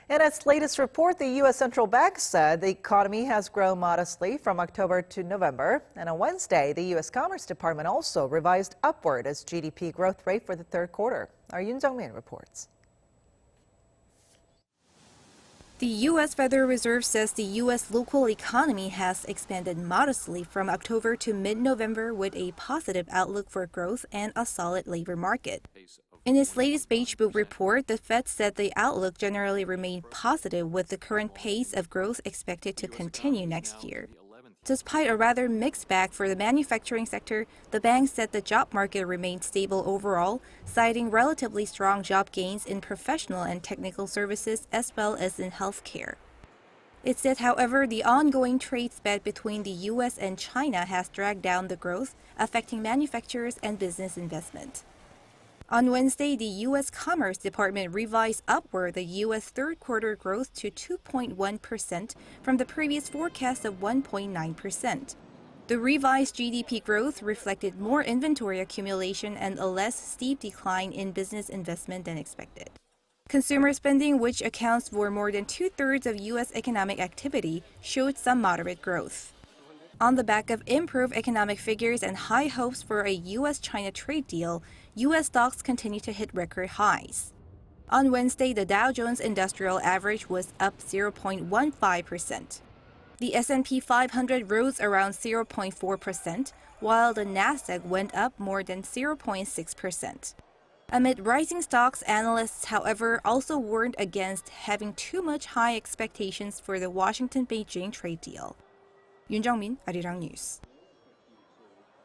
In its latest report, the U.S. Central Bank said the economy has grown modestly from October to November. And on Wednesday, the U.S. Commerce Department also revised upward its GDP growth rate for the third quarter. Our Yoon Jung-min reports. The U.S. Federal Reserve says the U.S. local economy has expanded modestly from October to mid-November with a positive outlook for growth and a solid labor market. In its latest Beige Book report, the Fed said the outlook generally remained positive with the current pace of growth expected to continue next year. Despite a rather mixed bag for the manufacturing sector, the bank said the job market remained stable overall, citing relatively strong job gains in professional and technical services as well as in healthcare. It said, however, the ongoing trade spat between the U.S. and China has dragged down the growth, affecting manufacturers and business investment. On Wednesday, the U.S. Commerce Department revised upward the U.S. third quarter growth to 2.1% from the previous forecast of 1.9%. The revised GDP growth reflected more inventory accumulation and a less steep decline in business investment than expected. Consumer spending, which accounts for more than two-thirds of U.S. economic activity, showed some moderate growth. On the back of improved economic figures and high hopes for a U.S.-China trade deal, U.S. stocks continue to hit record highs. On Wednesday, the Dow Jones Industrial Average was up 0.15%. The S&P 500 rose around 0.4%, while the Nasdaq went up more than 0.6%. Amid rising stocks, analysts, however, also warned against having too much high expectations for the Washington-Beijing trade deal. Yoon Jung-min, Arirang News.